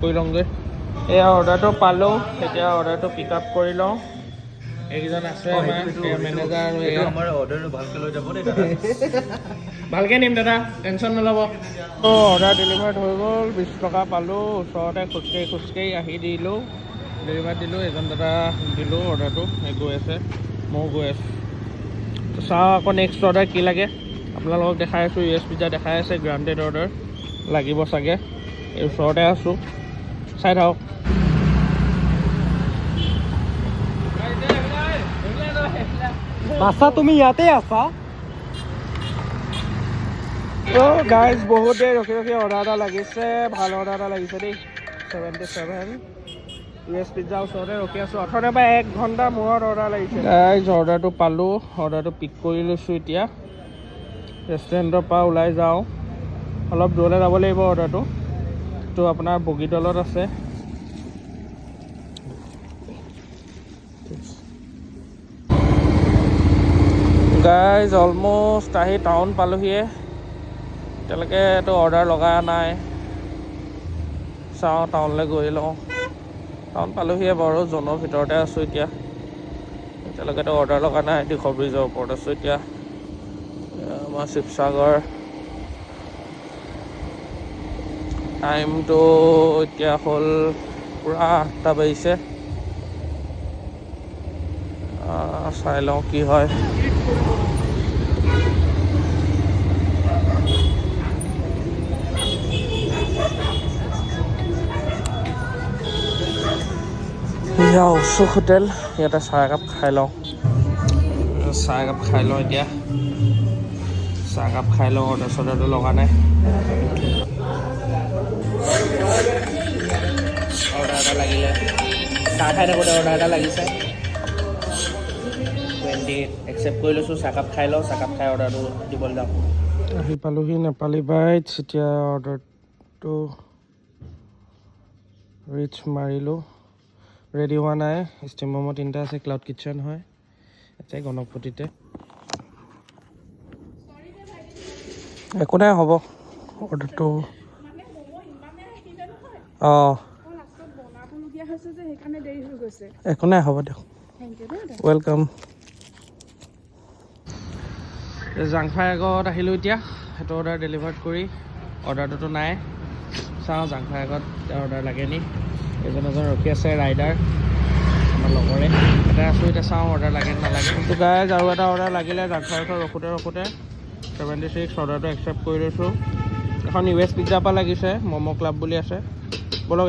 কৰি লওঁগৈ এয়া অৰ্ডাৰটো পালোঁ এতিয়া অৰ্ডাৰটো পিক আপ কৰি লওঁ এইকেইজন আছে আমাৰ মেনেজাৰ আৰু এয়া আমাৰ অৰ্ডাৰটো ভালকৈ লৈ যাব দেই দাদা ভালকৈ নিম দাদা টেনশ্যন নল'ব অৰ্ডাৰ ডেলিভাৰ্ড হৈ গ'ল 20 টকা পালোঁ ওচৰতে খোজকাঢ়ি আহি দিলোঁ ডেলিভাৰ দিলোঁ এজন দাদা দিলোঁ অৰ্ডাৰটো গৈ আছে ময়ো গৈ আছোঁ চাওঁ আকৌ নেক্সট অৰ্ডাৰ কি লাগে আপোনালোকক দেখাই আছোঁ US পিজ্জা দেখাই আছে গ্ৰাণ্টেড অৰ্ডাৰ লাগিব চাগে এই ওচৰতে আছোঁ চাই থাকক বাছা তুমি ইয়াতে আছা গাইজ বহুত দেৰি ৰখি অৰ্ডাৰ এটা লাগিছে ভাল অৰ্ডাৰ এটা লাগিছে দেই 77 US পিজ্জা ওচৰতে ৰখি আছোঁ অথনিৰ পৰা 1 ঘণ্টা মূৰত অৰ্ডাৰ লাগিছে গাইজ অৰ্ডাৰটো পালোঁ অৰ্ডাৰটো পিক কৰি লৈছোঁ এতিয়া ৰেষ্টুৰেণ্টৰ পৰা ওলাই যাওঁ অলপ দূৰলৈ যাব লাগিব অৰ্ডাৰটো তো আপোনাৰ বগীদলত আছে গাইজ অলমষ্ট আহি টাউন পালোহিয়ে এতিয়ালৈকেতো অৰ্ডাৰ লগা নাই চাওঁ টাউনলৈ গৈ লওঁ টাউন পালোহিয়ে বাৰু জোনৰ ভিতৰতে আছোঁ এতিয়ালৈকেতো অৰ্ডাৰ লগা নাই দিশ ব্ৰিজৰ ওপৰত আছোঁ এতিয়া আমাৰ শিৱসাগৰ টাইমটো এতিয়া হ'ল পূৰা 8টা বাজিছে চাই লওঁ কি হয় অশোক হোটেল ইয়াতে চাহ একাপ খাই লওঁ এতিয়া চাহ একাপ খাই লওঁ অৰ্ডাৰ চৰ্ডাৰটো লগা নাই অৰ্ডাৰ এটা লাগিলে চাহ খাই থাকোঁতে অৰ্ডাৰ এটা লাগিছে 28 একচেপ্ট কৰি লৈছোঁ চাহকাপ খাই লওঁ চাহকাপ খাই অৰ্ডাৰটো দিবলৈ যাওঁ আহি পালোহি নেপালী বাইটছ এতিয়া অৰ্ডাৰটো ৰিচ মাৰিলোঁ ৰেডি হোৱা নাই ষ্টিম ম'ম' 3টা আছে ক্লাউড কিটচেন হয় ইয়াতে গণপতিতে একো নাই হ'ব অৰ্ডাৰটো অঁ একো নাই হ'ব দিয়ক ৱেলকাম জাংফাই আগত আহিলোঁ এতিয়া সেইটো অৰ্ডাৰ ডেলিভাৰ্ড কৰি অৰ্ডাৰটোতো নাই চাওঁ জাংফাই আগত অৰ্ডাৰ লাগে নি এজন ৰখি আছে ৰাইডাৰ আমাৰ লগৰে এটা আছোঁ এতিয়া চাওঁ অৰ্ডাৰ লাগে নালাগে কিন্তু গাইজ আৰু এটা অৰ্ডাৰ লাগিলে জাংফাই আগত ৰখোঁতে 76 অৰ্ডাৰটো একচেপ্ট কৰি লৈছোঁ এখন US পিজ্জাৰ পৰা লাগিছে ম'ম' ক্লাব বুলি আছে ব'লক